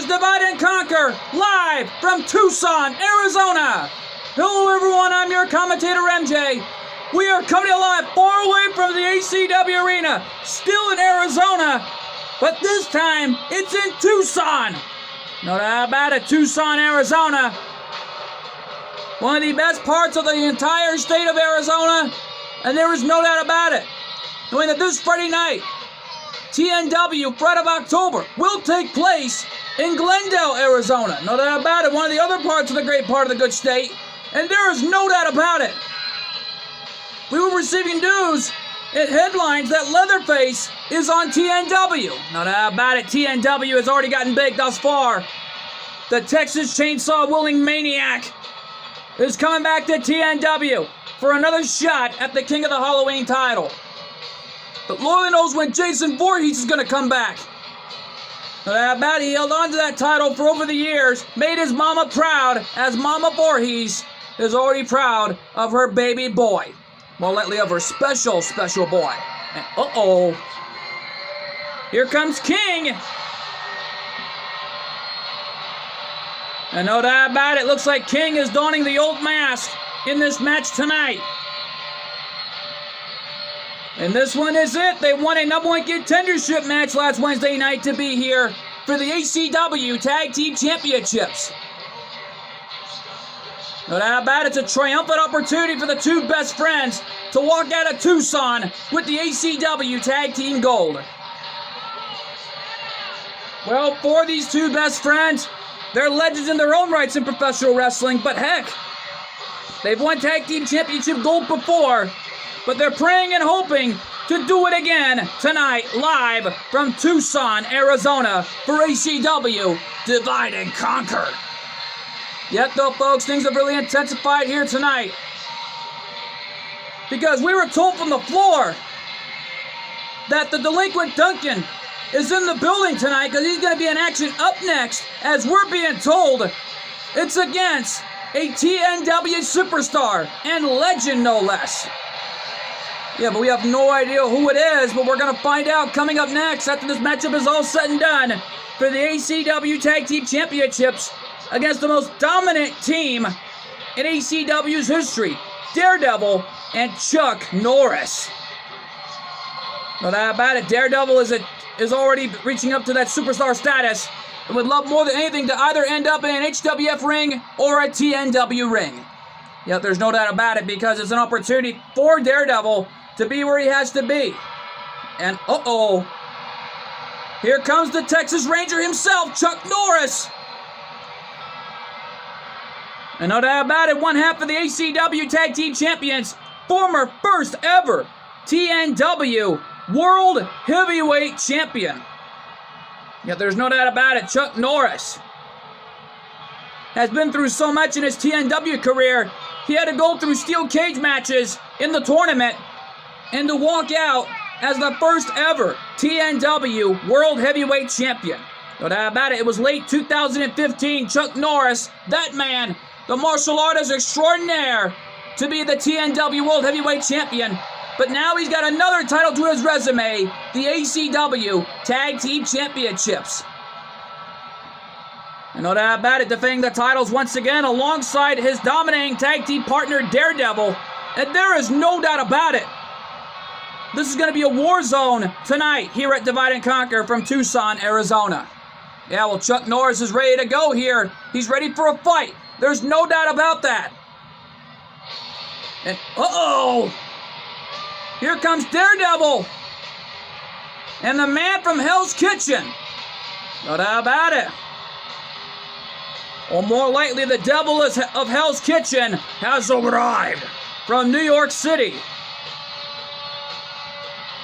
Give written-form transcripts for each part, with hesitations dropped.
ACW's Divide and Conquer, live from Tucson, Arizona. Hello everyone, I'm your commentator MJ. We are coming live far away from the ACW arena, still in Arizona, but this time it's in Tucson. No doubt about it, Tucson, Arizona. One of the best parts of the entire state of Arizona, and there is no doubt about it. Knowing that this Friday night, TNW Fright of October will take place in Glendale, Arizona. No doubt about it, one of the other parts of the great part of the good state, and there is no doubt about it. We were receiving news and headlines that Leatherface is on TNW. No doubt about it, TNW has already gotten big thus far. The Texas Chainsaw-wielding maniac is coming back to TNW for another shot at the King of the Halloween title. But Lord only knows when Jason Voorhees is going to come back. No doubt about it, he held on to that title for over the years, made his mama proud, as Mama Voorhees is already proud of her baby boy. More likely of her special, special boy. And uh-oh. Here comes King. And no doubt about it, looks like King is donning the old mask in this match tonight. And this one is it. They won a #1 contendership match last Wednesday night to be here for the ACW Tag Team Championships. No doubt about it, it's a triumphant opportunity for the two best friends to walk out of Tucson with the ACW Tag Team Gold. Well, for these two best friends, they're legends in their own rights in professional wrestling, but heck, they've won Tag Team Championship Gold before. But they're praying and hoping to do it again tonight, live from Tucson, Arizona, for ACW Divide and Conquer. Yet though, folks, things have really intensified here tonight. Because we were told from the floor that the delinquent Duncan is in the building tonight because he's going to be in action up next, as we're being told it's against a TNW superstar and legend, no less. Yeah, but we have no idea who it is, but we're going to find out coming up next after this matchup is all said and done for the ACW Tag Team Championships against the most dominant team in ACW's history, Daredevil and Chuck Norris. No doubt about it, Daredevil is already reaching up to that superstar status and would love more than anything to either end up in an HWF ring or a TNW ring. Yet there's no doubt about it, because it's an opportunity for Daredevil to be where he has to be. And uh-oh, here comes the Texas Ranger himself, Chuck Norris. And no doubt about it, one half of the ACW Tag Team Champions, former first ever TNW World Heavyweight Champion. Yet there's no doubt about it, Chuck Norris has been through so much in his TNW career. He had to go through steel cage matches in the tournament and to walk out as the first ever TNW World Heavyweight Champion. No doubt about it, it was late 2015. Chuck Norris, that man, the martial artist extraordinaire, to be the TNW World Heavyweight Champion. But now he's got another title to his resume, the ACW Tag Team Championships. And no doubt about it, defending the titles once again alongside his dominating tag team partner, Daredevil. And there is no doubt about it, this is going to be a war zone tonight here at Divide and Conquer from Tucson, Arizona. Yeah, well, Chuck Norris is ready to go here. He's ready for a fight. There's no doubt about that. And uh-oh, here comes Daredevil and the man from Hell's Kitchen. No doubt about it. Or more likely, the devil of Hell's Kitchen has arrived from New York City.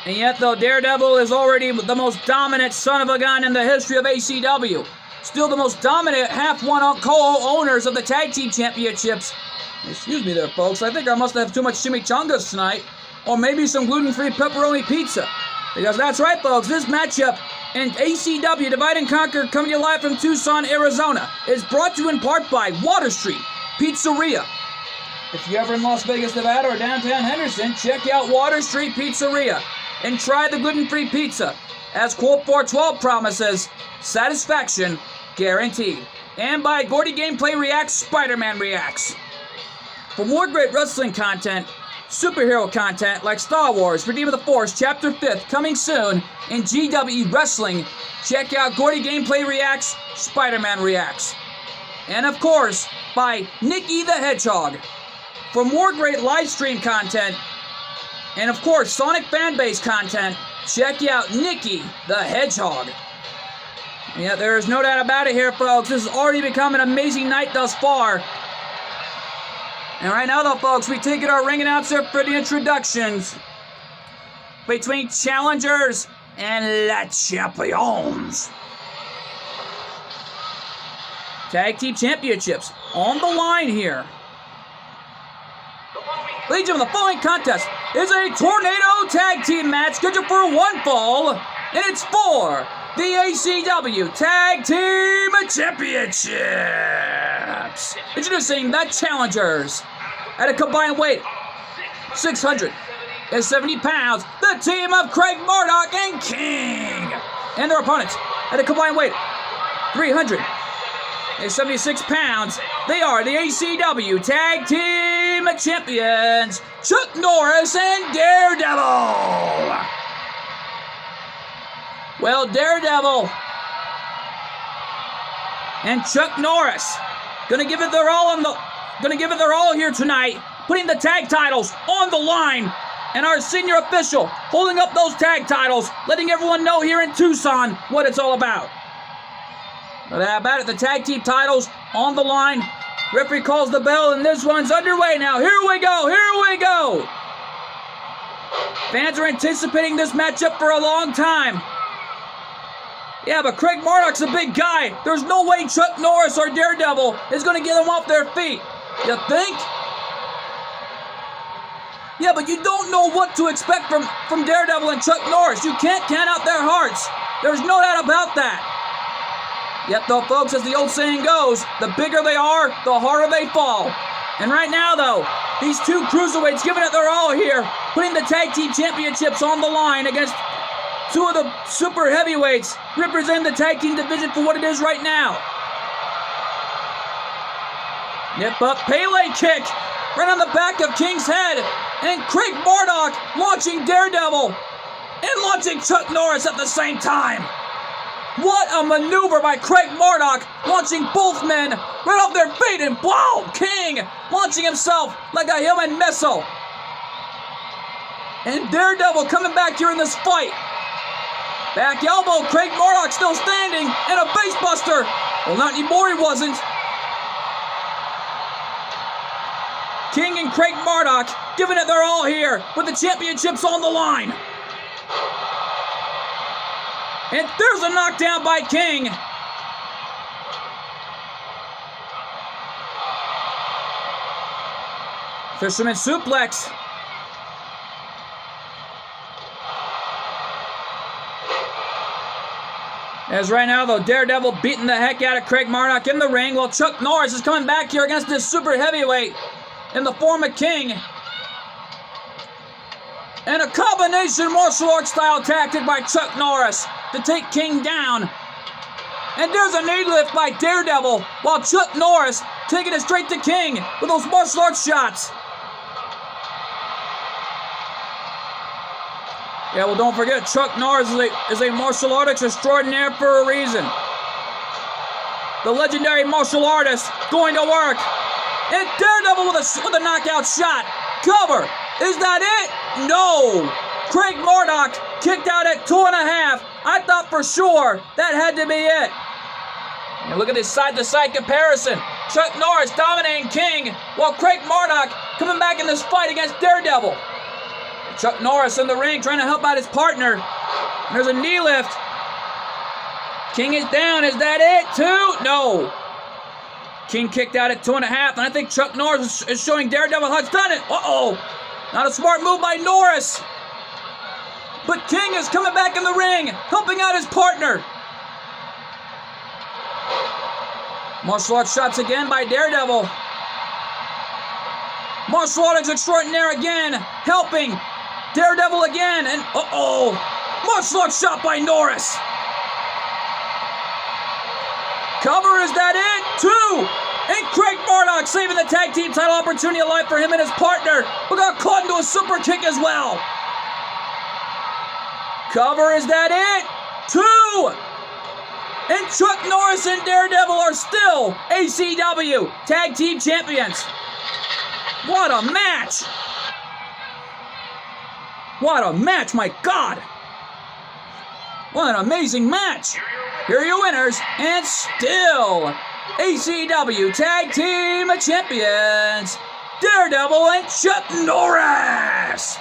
And yet, though, Daredevil is already the most dominant son of a gun in the history of ACW. Still the most dominant half-one co-owners of the Tag Team Championships. Excuse me there, folks. I think I must have too much chimichangas tonight. Or maybe some gluten-free pepperoni pizza. Because that's right, folks. This matchup in ACW Divide and Conquer, coming to you live from Tucson, Arizona, is brought to you in part by Water Street Pizzeria. If you're ever in Las Vegas, Nevada, or downtown Henderson, check out Water Street Pizzeria and try the gluten-free pizza. As quote 412 promises, satisfaction guaranteed. And by Gordy Gameplay Reacts, Spider-Man Reacts. For more great wrestling content, superhero content like Star Wars, Redeem of the Force, Chapter 5th, coming soon in GW Wrestling, check out Gordy Gameplay Reacts, Spider-Man Reacts. And of course, by Nikki the Hedgehog. For more great live stream content, and of course, Sonic Fanbase content, check out Nikki the Hedgehog. Yeah, there's no doubt about it here, folks. This has already become an amazing night thus far. And right now, though, folks, we take it our ring announcer for the introductions between challengers and La Champions. Tag Team Championships on the line here. Ladies and gentlemen, the following contest is a Tornado Tag Team match scheduled for one fall, and it's for the ACW Tag Team Championships. Introducing the challengers at a combined weight 670 pounds, the team of Craig Murdoch and King. And their opponents at a combined weight 376 pounds, they are the ACW Tag Team Champions, Chuck Norris and Daredevil. Well, Daredevil and Chuck Norris gonna give it their all here tonight, putting the tag titles on the line, and our senior official holding up those tag titles, letting everyone know here in Tucson what it's all about. No doubt about it, the tag team titles on the line. Referee calls the bell, and this one's underway now. Here we go, here we go. Fans are anticipating this matchup for a long time. Yeah, but Craig Murdoch's a big guy. There's no way Chuck Norris or Daredevil is going to get them off their feet. You think? Yeah, but you don't know what to expect from Daredevil and Chuck Norris. You can't count out their hearts. There's no doubt about that. Yet though, folks, as the old saying goes, the bigger they are, the harder they fall. And right now, though, these two cruiserweights giving it their all here, putting the tag team championships on the line against two of the super heavyweights, representing the tag team division for what it is right now. Nip up, Pele kick, right on the back of King's head, and Craig Murdoch launching Daredevil and launching Chuck Norris at the same time. What a maneuver by Craig Murdoch, launching both men right off their feet, and wow, King launching himself like a human missile. And Daredevil coming back here in this fight. Back elbow, Craig Murdoch still standing, and a facebuster. Well, not anymore, he wasn't. King and Craig Murdoch giving it their all here with the championships on the line. And there's a knockdown by King. Fisherman suplex. As right now, though, Daredevil beating the heck out of Craig Murdoch in the ring, while Chuck Norris is coming back here against this super heavyweight in the form of King. And a combination martial arts style tactic by Chuck Norris to take King down. And there's a knee lift by Daredevil, while Chuck Norris taking it straight to King with those martial arts shots. Yeah, well, don't forget, Chuck Norris is a martial artist extraordinaire for a reason. The legendary martial artist going to work. And Daredevil with a knockout shot. Cover. Is that it? No. Craig Murdoch kicked out at 2.5. I thought for sure that had to be it. And look at this side-to-side comparison. Chuck Norris dominating King, while Craig Murdoch coming back in this fight against Daredevil. Chuck Norris in the ring trying to help out his partner. There's a knee lift. King is down. Is that it too? No. King kicked out at 2.5, and I think Chuck Norris is showing Daredevil how it's done it. Uh-oh. Not a smart move by Norris. But King is coming back in the ring, helping out his partner. Martial arts shots again by Daredevil. Martial arts extraordinaire again, helping Daredevil again, and martial arts shot by Norris. Cover, is that it? 2! And Craig Bardock saving the tag team title opportunity alive for him and his partner, who got caught into a super kick as well. Cover, is that it? 2! And Chuck Norris and Daredevil are still ACW Tag Team Champions. What a match! What a match, my God! What an amazing match! Here are your winners, and still ACW Tag Team Champions, Daredevil and Chuck Norris!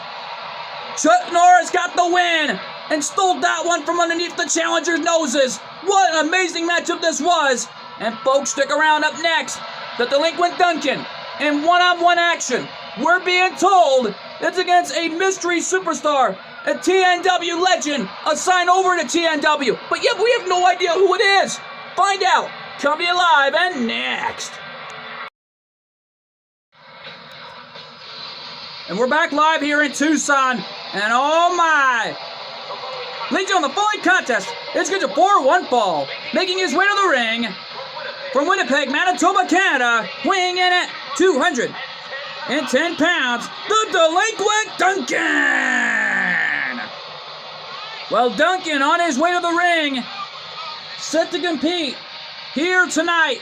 Chuck Norris got the win and stole that one from underneath the challenger's noses. What an amazing matchup this was! And folks, stick around. Up next, the delinquent Duncan in one-on-one action. We're being told it's against a mystery superstar, a TNW legend assigned over to TNW. But yet we have no idea who it is. Find out. Coming live and next. And we're back live here in Tucson. And oh my! Ladies and gentlemen, the following contest is scheduled for one fall. Making his way to the ring from Winnipeg, Manitoba, Canada, weighing in at 210 pounds, the delinquent Duncan! Well, Duncan on his way to the ring, set to compete here tonight.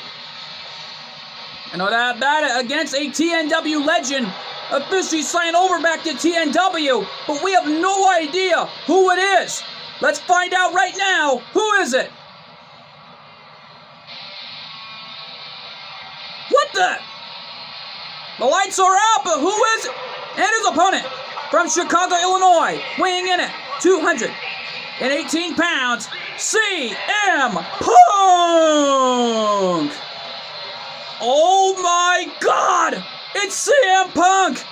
I know that about it, against a TNW legend, officially signed over back to TNW, but we have no idea who it is. Let's find out right now. Who is it? What the? The lights are out, but who is it? And his opponent from Chicago, Illinois, weighing in at 218 pounds, CM Punk! Oh my God! It's CM Punk!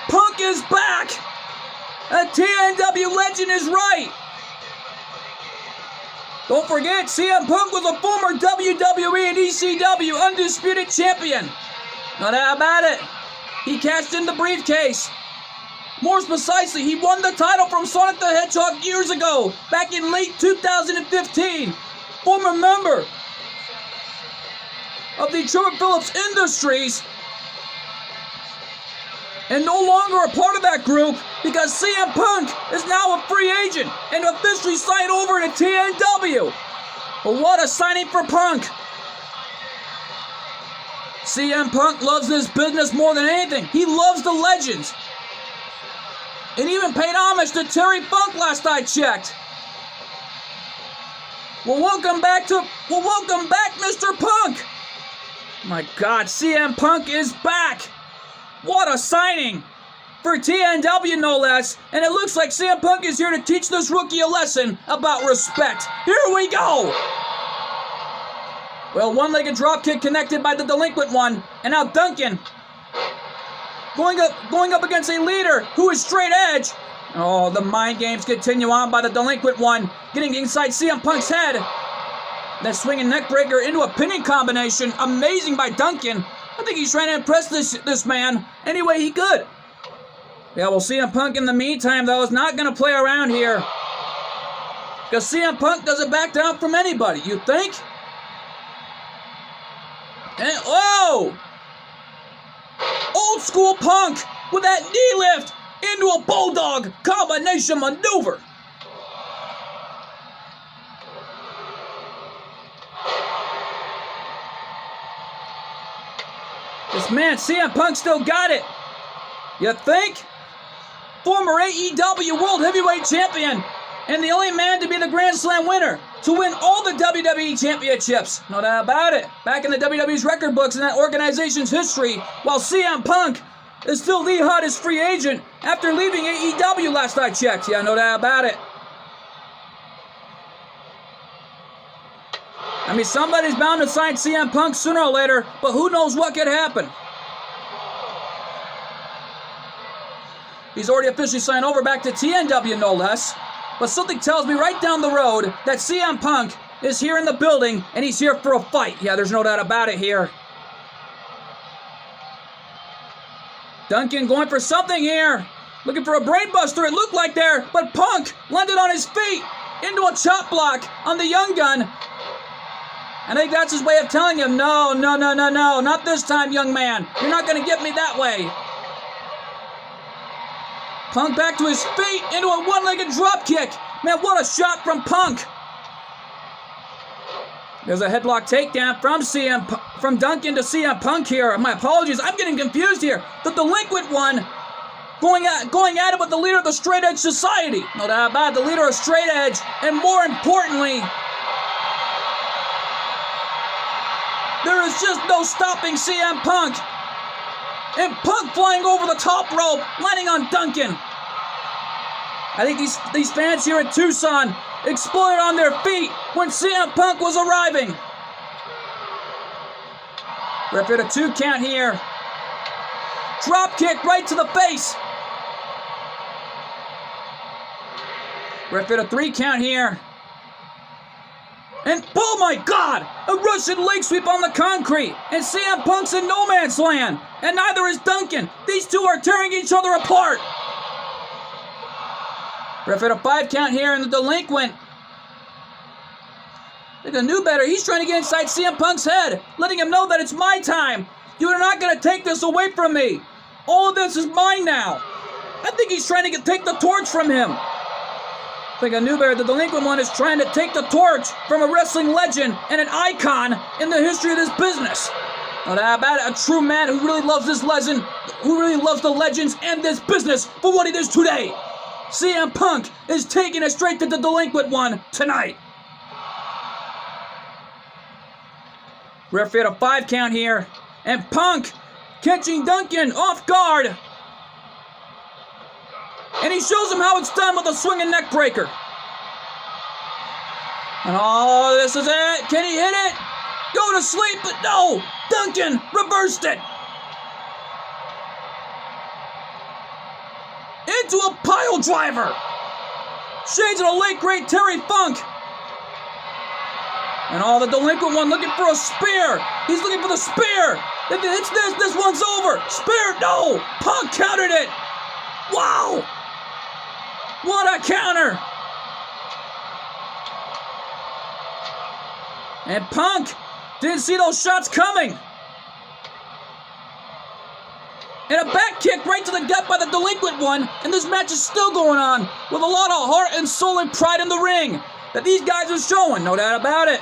Punk is back! A TNW legend is right! Don't forget, CM Punk was a former WWE and ECW Undisputed Champion. No doubt about it. He cashed in the briefcase. More precisely, he won the title from Sonic the Hedgehog years ago, back in late 2015. Former member of the Trevor Phillips Industries, and no longer a part of that group because CM Punk is now a free agent and officially signed over to TNW. But what a signing for Punk. CM Punk loves this business more than anything. He loves the legends. And even paid homage to Terry Funk last I checked. Well, welcome back, Mr. Punk. My God, CM Punk is back. What a signing for TNW, no less. And it looks like CM Punk is here to teach this rookie a lesson about respect. Here we go. Well, one-legged dropkick connected by the delinquent one. And now Duncan going up against a leader who is straight edge. Oh, the mind games continue on by the delinquent one. Getting inside CM Punk's head. That swinging neckbreaker into a pinning combination. Amazing by Duncan. I think he's trying to impress this man any way he could. Yeah, we'll CM Punk in the meantime, though, is not going to play around here. Because CM Punk doesn't back down from anybody, you think? And, whoa! Old school Punk with that knee lift into a bulldog combination maneuver. This man, CM Punk, still got it. You think? Former AEW World Heavyweight Champion and the only man to be the Grand Slam winner to win all the WWE Championships. No doubt about it. Back in the WWE's record books in that organization's history, while CM Punk is still the hottest free agent after leaving AEW last I checked. Yeah, no doubt about it. I mean, somebody's bound to sign CM Punk sooner or later, but who knows what could happen. He's already officially signed over back to TNW, no less. But something tells me right down the road that CM Punk is here in the building, and he's here for a fight. Yeah, there's no doubt about it here. Duncan going for something here. Looking for a brainbuster, it looked like there. But Punk landed on his feet into a chop block on the young gun. I think that's his way of telling him, no, no, no, no, no, not this time, young man. You're not going to get me that way. Punk back to his feet into a one-legged drop kick. Man, what a shot from Punk. There's a headlock takedown from Duncan to CM Punk here. My apologies, I'm getting confused here. The delinquent one going at it with the leader of the Straight Edge Society. No doubt about it, the leader of Straight Edge, and more importantly, there is just no stopping CM Punk. And Punk flying over the top rope, landing on Duncan. I think these fans here at Tucson exploded on their feet when CM Punk was arriving. Ref at a 2 count here. Drop kick right to the face. Ref at a 3 count here. And oh my God, a Russian leg sweep on the concrete. And CM Punk's in no man's land. And neither is Duncan. These two are tearing each other apart. Ref at a 5 count here, and the delinquent. I think I knew better. He's trying to get inside CM Punk's head, letting him know that it's my time. You are not going to take this away from me. All of this is mine now. I think he's trying to take the torch from him. I think I knew better. The delinquent one is trying to take the torch from a wrestling legend and an icon in the history of this business. No doubt about it, a true man who really loves this legend, who really loves the legends and this business for what it is today. CM Punk is taking it straight to the delinquent one tonight. Referee at a 5 count here. And Punk catching Duncan off guard. And he shows him how it's done with a swinging neck breaker. And oh, this is it. Can he hit it? Go to sleep, but no. Duncan reversed it. Into a pile driver. Shades of the late great Terry Funk. And all the delinquent one looking for a spear. He's looking for the spear. If it hits this one's over. Spear, no. Punk countered it. Wow. What a counter. And Punk didn't see those shots coming. And a back kick right to the gut by the delinquent one. And this match is still going on with a lot of heart and soul and pride in the ring that these guys are showing. No doubt about it.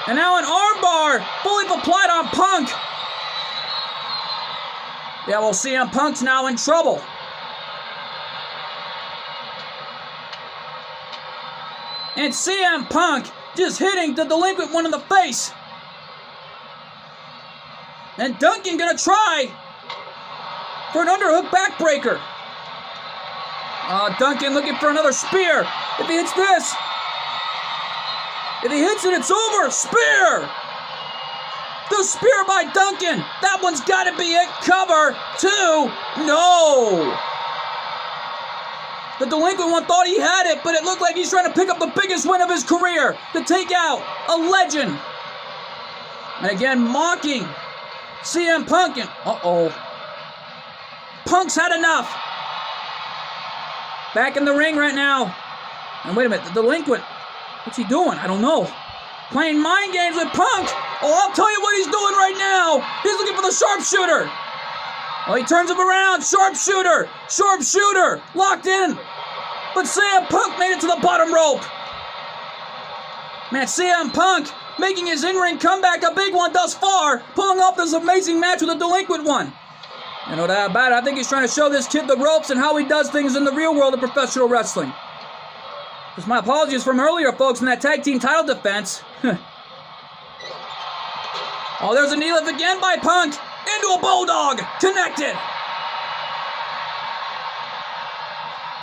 And now an armbar fully applied on Punk. Yeah, well, CM Punk's now in trouble. And CM Punk just hitting the delinquent one in the face. And Duncan gonna try for an underhook backbreaker. Duncan looking for another spear. If he hits this. If he hits it, it's over. Spear. The spear by Duncan. That one's got to be it. Cover. 2. No. The delinquent one thought he had it, but it looked like he's trying to pick up the biggest win of his career to take out a legend. And again, mocking CM Punk. Uh-oh. Punk's had enough. Back in the ring right now. And wait a minute, the delinquent. What's he doing? I don't know. Playing mind games with Punk. Oh, I'll tell you what he's doing right now. He's looking for the sharpshooter. Well, he turns him around. Sharpshooter. Sharpshooter. Locked in. But CM Punk made it to the bottom rope. Man, CM Punk making his in-ring comeback, a big one thus far, pulling off this amazing match with a delinquent one. You know that about it. I think he's trying to show this kid the ropes and how he does things in the real world of professional wrestling. Just my apologies from earlier, folks, in that tag team title defense. Oh, there's a knee lift again by Punk. Into a bulldog. Connected.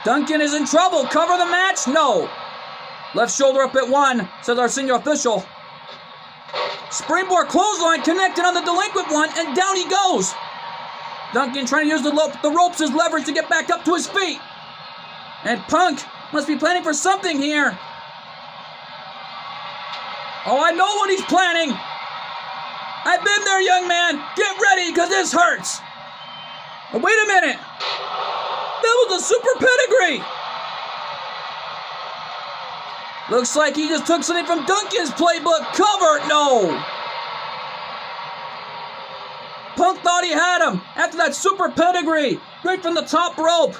Duncan is in trouble. Cover the match? No. Left shoulder up at 1, says our senior official. Springboard clothesline connected on the delinquent one, and down he goes. Duncan trying to use the ropes as leverage to get back up to his feet. And Punk must be planning for something here. Oh, I know what he's planning. I've been there, young man. Get ready, because this hurts. Oh, wait a minute. That was a super pedigree. Looks like he just took something from Duncan's playbook. Cover, no. Punk thought he had him after that super pedigree right from the top rope.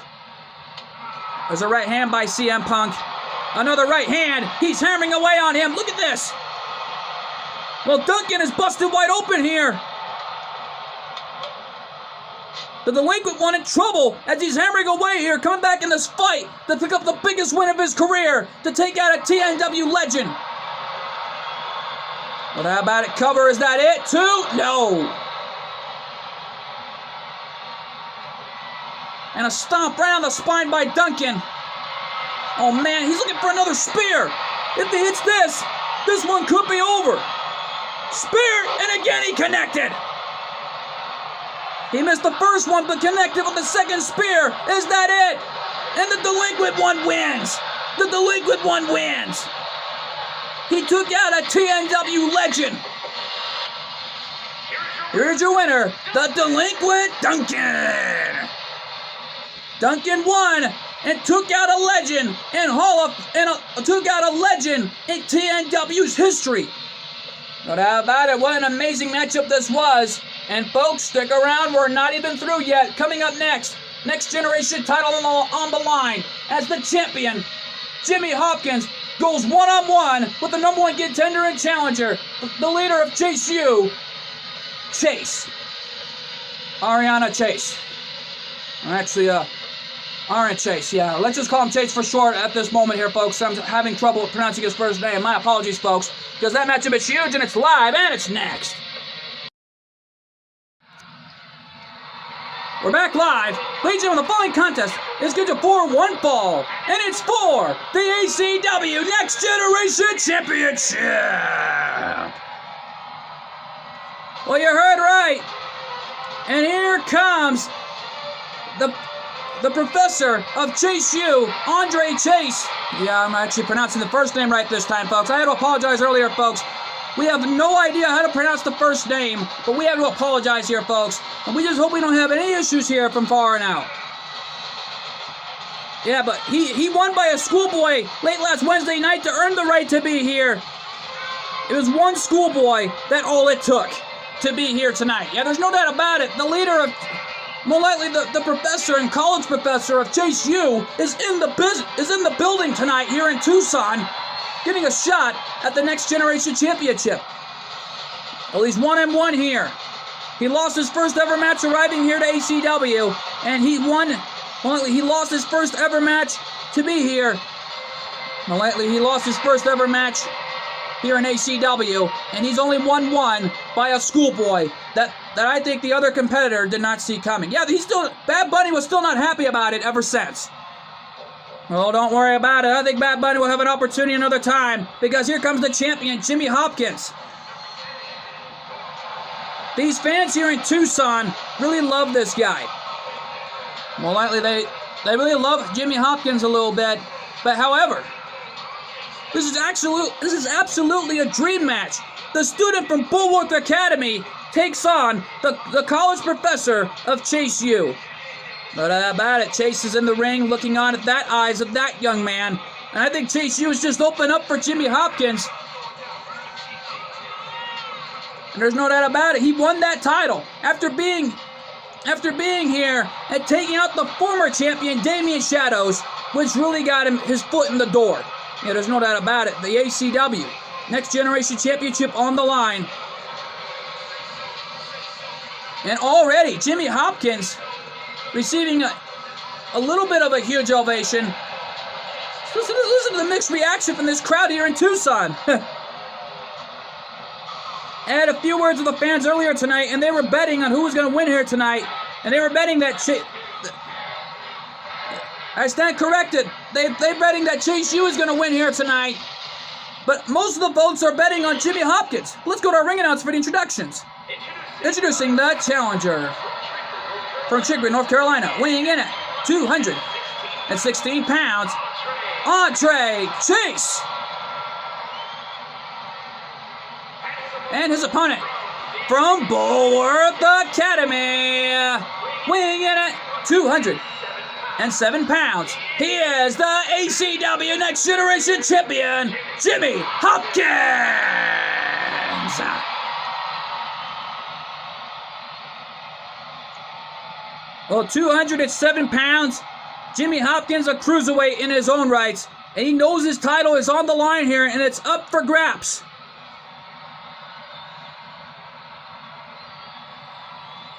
There's a right hand by CM Punk. Another right hand. He's hammering away on him. Look at this. Well, Duncan is busted wide open here. The delinquent one in trouble as he's hammering away here, coming back in this fight to pick up the biggest win of his career, to take out a TNW legend. But how about it? Cover, is that it too? No. And a stomp right on the spine by Duncan. Oh man, he's looking for another spear. If he hits this one could be over. Spear, and again he connected. He missed the first one, but connected with the second spear. Is that it? And the delinquent one wins. The delinquent one wins. He took out a TNW legend. Here's your winner, the delinquent Duncan. Duncan won and took out a legend took out a legend in TNW's history. But how about it? What an amazing matchup this was. And folks, stick around. We're not even through yet. Coming up next generation title on the line as the champion, Jimmy Hopkins, goes one-on-one with the #1 contender and challenger, the leader of Chase U, Chase. Ariana Chase. Actually, Aaron Chase, yeah. Let's just call him Chase for short at this moment here, folks. I'm having trouble pronouncing his first name. My apologies, folks, because that matchup is huge, and it's live, and it's next. We're back live. Ladies and gentlemen, the following contest is scheduled for one fall, and it's for the ACW Next Generation Championship. Well, you heard right. And here comes the professor of Chase U, Andre Chase. Yeah, I'm actually pronouncing the first name right this time, folks. I had to apologize earlier, folks. We have no idea how to pronounce the first name, but we have to apologize here, folks. And we just hope we don't have any issues here from far and out. Yeah, but he won by a schoolboy late last Wednesday night to earn the right to be here. It was one schoolboy, that all it took to be here tonight. Yeah, there's no doubt about it. The leader of, more likely the professor and college professor of Chase U is in the building tonight here in Tucson, getting a shot at the Next Generation Championship. Well, he's 1-1 here. He lost his first ever match arriving here to ACW, and he won. Well, he lost his first ever match to be here. Well, lately he lost his first ever match here in ACW, and he's only 1-1 by a schoolboy that I think the other competitor did not see coming. Yeah, Bad Bunny was still not happy about it ever since. Well, don't worry about it. I think Bad Bunny will have an opportunity another time, because here comes the champion, Jimmy Hopkins. These fans here in Tucson really love this guy. More likely they really love Jimmy Hopkins a little bit, but however, this is absolutely a dream match. The student from Bulwark Academy takes on the college professor of Chase U. But how about it? Chase is in the ring looking on at that eyes of that young man. And I think Chase U has just opened up for Jimmy Hopkins. And there's no doubt about it. He won that title after being here and taking out the former champion, Damian Shadows, which really got him his foot in the door. Yeah, there's no doubt about it. The ACW Next Generation Championship on the line. And already, Jimmy Hopkins receiving a little bit of a huge ovation. Listen to the mixed reaction from this crowd here in Tucson. I had a few words with the fans earlier tonight, and they were betting on who was going to win here tonight. And they were betting that I stand corrected. They're betting that Chase U is going to win here tonight. But most of the votes are betting on Jimmy Hopkins. Let's go to our ring announcer for the introductions. Introducing the challenger from Chicopee, North Carolina, weighing in at 216 pounds, Andre Chase. And his opponent from Bulwark Academy, weighing in at 210 207 pounds. He is the ACW Next Generation Champion, Jimmy Hopkins. Well, 207 pounds. Jimmy Hopkins, a cruiserweight in his own rights. And he knows his title is on the line here, and it's up for grabs.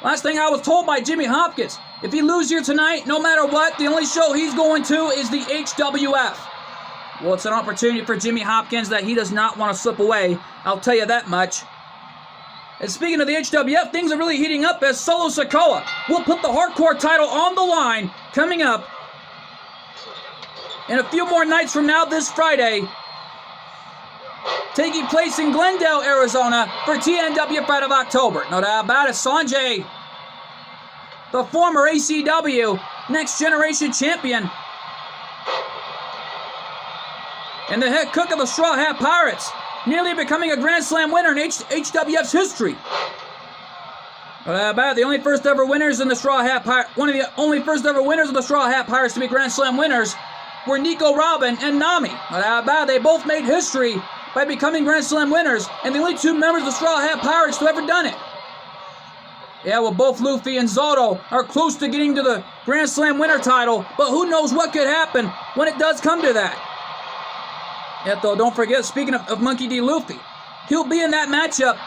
Last thing I was told by Jimmy Hopkins, if he loses here tonight, no matter what, the only show he's going to is the HWF. Well, it's an opportunity for Jimmy Hopkins that he does not want to slip away. I'll tell you that much. And speaking of the HWF, things are really heating up as Solo Sikoa will put the hardcore title on the line coming up in a few more nights from now this Friday, taking place in Glendale, Arizona for TNW Fight of October. No doubt about it, Sanjay, the former ACW Next Generation Champion and the head cook of the Straw Hat Pirates, nearly becoming a Grand Slam winner in HWF's history. No doubt about it, the only first ever winners in the Straw Hat Pirates, one of the only first ever winners of the Straw Hat Pirates to be Grand Slam winners were Nico Robin and Nami. No doubt about it, they both made history by becoming Grand Slam winners, and the only two members of the Straw Hat Pirates to ever done it. Yeah, well, both Luffy and Zotto are close to getting to the Grand Slam winner title, but who knows what could happen when it does come to that. Yeah, though, don't forget, speaking of Monkey D. Luffy, he'll be in that matchup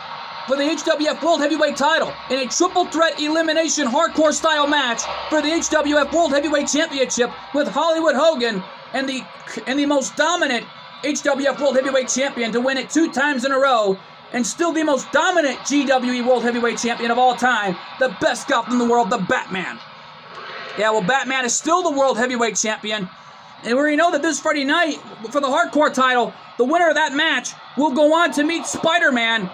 for the HWF World Heavyweight title in a triple threat elimination hardcore style match for the HWF World Heavyweight Championship with Hollywood Hogan and the most dominant HWF World Heavyweight Champion to win it 2 times in a row, and still the most dominant GWE World Heavyweight Champion of all time, the best cop in the world, the Batman. Yeah, well, Batman is still the World Heavyweight Champion, and we already know that this Friday night, for the hardcore title, the winner of that match will go on to meet Spider-Man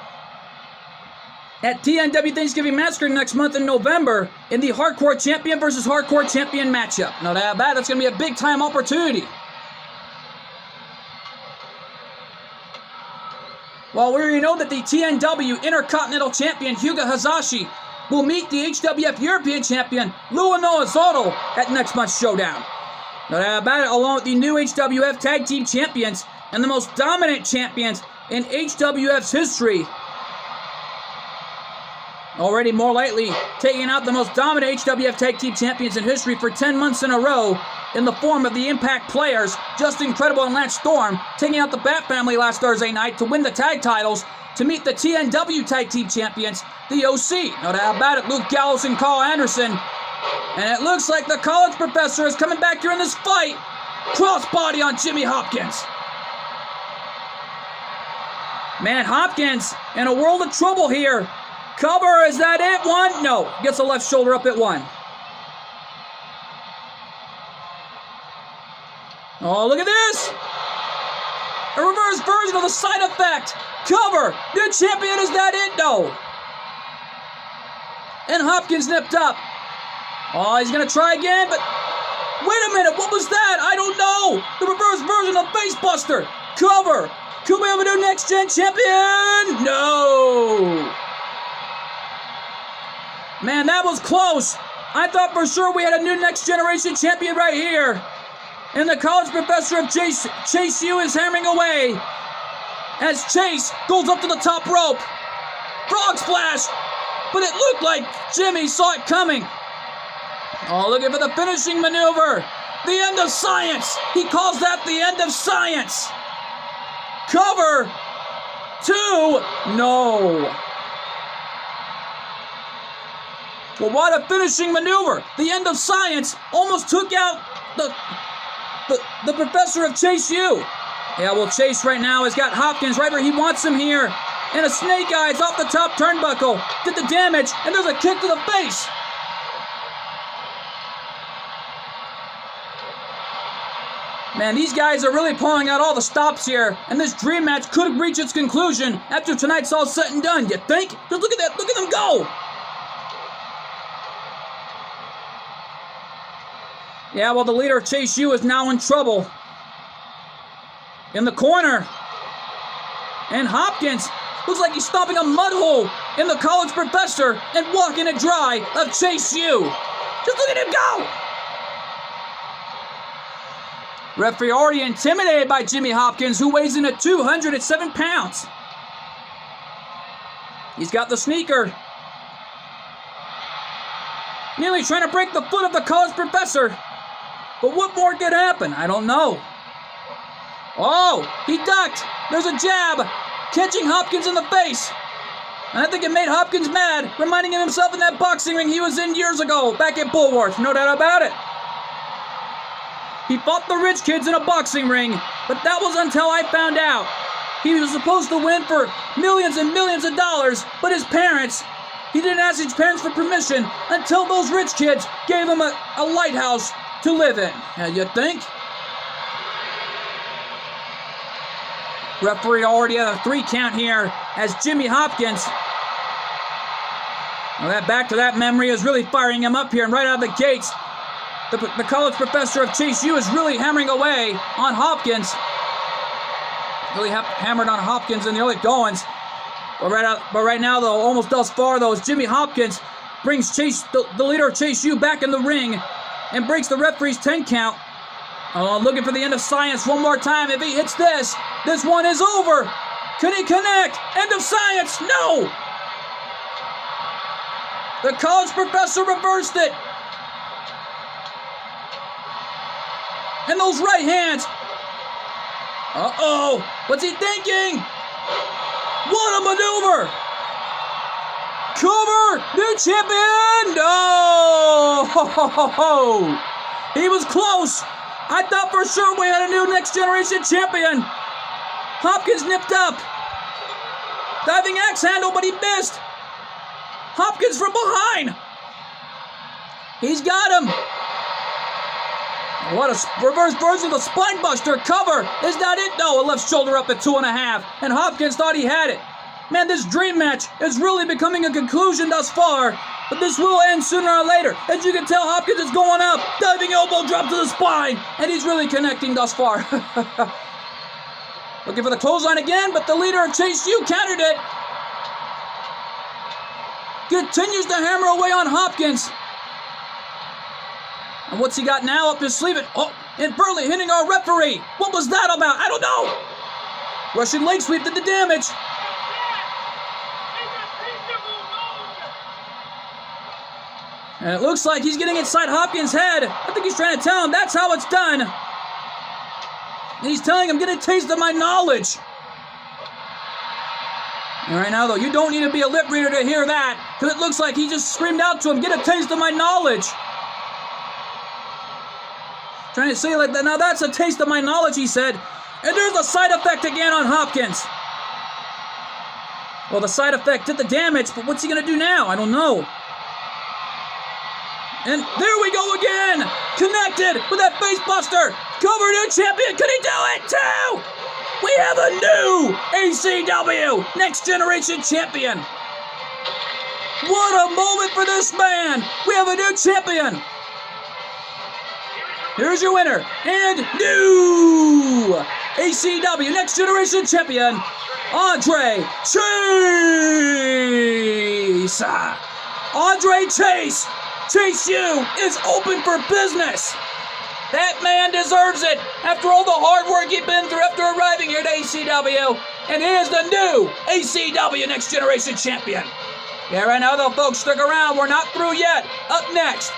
at TNW Thanksgiving Massacre next month in November in the Hardcore Champion versus Hardcore Champion matchup. No doubt about it, that's going to be a big-time opportunity. Well, we already know that the TNW Intercontinental Champion Hyuga Hazashi will meet the HWF European Champion Luanoa Zotto at next month's showdown. No doubt about it, along with the new HWF Tag Team Champions and the most dominant champions in HWF's history. Already more likely taking out the most dominant HWF Tag Team Champions in history for 10 months in a row in the form of the Impact Players, Justin Incredible and Lance Storm, taking out the Bat Family last Thursday night to win the tag titles to meet the TNW Tag Team Champions, the OC. No doubt about it, Luke Gallows and Carl Anderson. And it looks like the College Professor is coming back here in this fight. Crossbody on Jimmy Hopkins. Man, Hopkins in a world of trouble here. Cover, is that it? 1? No. Gets the left shoulder up at 1. Oh, look at this! A reverse version of the side effect. Cover. New champion, is that it? No. And Hopkins nipped up. Oh, he's going to try again, but wait a minute. What was that? I don't know. The reverse version of Facebuster. Cover. Could we have a new next gen champion? No. Man, that was close. I thought for sure we had a new next generation champion right here. And the College Professor of Chase U is hammering away as Chase goes up to the top rope. Frog splash. But it looked like Jimmy saw it coming. Oh, looking for the finishing maneuver. The end of science. He calls that the end of science. Cover. 2. No. Well, what a finishing maneuver. The end of science almost took out the Professor of Chase U. Yeah, well, Chase right now has got Hopkins right where he wants him here. And a snake eyes off the top turnbuckle. Did the damage, and there's a kick to the face. Man, these guys are really pulling out all the stops here, and this dream match could reach its conclusion after tonight's all said and done. You think? Just look at that. Look at them go. Yeah, well, the leader of Chase U is now in trouble. In the corner. And Hopkins looks like he's stomping a mud hole in the College Professor and walking it dry of Chase U. Just look at him go. Referee already intimidated by Jimmy Hopkins, who weighs in at 207 pounds. He's got the sneaker. Nearly trying to break the foot of the college professor. But what more could happen? I don't know. Oh, he ducked. There's a jab, catching Hopkins in the face. And I think it made Hopkins mad, reminding himself in that boxing ring he was in years ago, back at Bullworth, no doubt about it. He fought the rich kids in a boxing ring, but that was until I found out. He was supposed to win for millions and millions of dollars, but his parents, he didn't ask his parents for permission until those rich kids gave him a lighthouse to live in. You think? Referee already at a 3 count here as Jimmy Hopkins. Well, that back to that memory is really firing him up here, and right out of the gates, the college professor of Chase U is really hammering away on Hopkins. Really hammered on Hopkins in the early goings. But right now, though, almost thus far, though, as Jimmy Hopkins brings Chase, the leader of Chase U, back in the ring and breaks the referee's 10 count. Looking for the end of science one more time. If he hits this one is over. Can he connect? End of science. No! The college professor reversed it. And those right hands. Uh-oh. What's he thinking? What a maneuver. Cover. New champion. No. He was close. I thought for sure we had a new next generation champion. Hopkins nipped up. Diving axe handle, but he missed. Hopkins from behind. He's got him. What a reverse version of the spine buster. Cover. Is that it? No, a left shoulder up at 2.5. And Hopkins thought he had it. Man, this dream match is really becoming a conclusion thus far. But this will end sooner or later. As you can tell, Hopkins is going up. Diving elbow drop to the spine. And he's really connecting thus far. Looking for the clothesline again, but the leader of Chase U countered it. Continues to hammer away on Hopkins. And what's he got now up his sleeve? And Burley hitting our referee. What was that about? I don't know. Russian leg sweep did the damage. And it looks like he's getting inside Hopkins' head. I think he's trying to tell him that's how it's done. And he's telling him, get a taste of my knowledge. And right now, though, you don't need to be a lip reader to hear that, because it looks like he just screamed out to him, get a taste of my knowledge. Trying to say like that, now that's a taste of my knowledge, he said. And there's a side effect again on Hopkins. Well, the side effect did the damage, but what's he going to do now? I don't know. And there we go again! Connected with that face buster! Cover new champion! Could he do it too? We have a new ACW Next Generation Champion! What a moment for this man! We have a new champion! Here's your winner and new ACW Next Generation Champion, Andre Chase! Andre Chase! Chase U is open for business. That man deserves it after all the hard work he's been through after arriving here at ACW. And here's the new ACW Next Generation Champion. Yeah, right now though, folks, stick around. We're not through yet. Up next,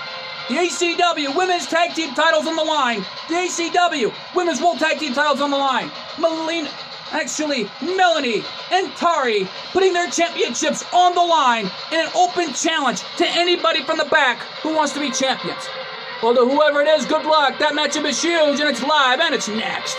the ACW Women's Tag Team titles on the line. The ACW Women's World Tag Team titles on the line. Melanie and Tari putting their championships on the line in an open challenge to anybody from the back who wants to be champions. Well, to whoever it is, good luck. That matchup is huge, and it's live, and it's next.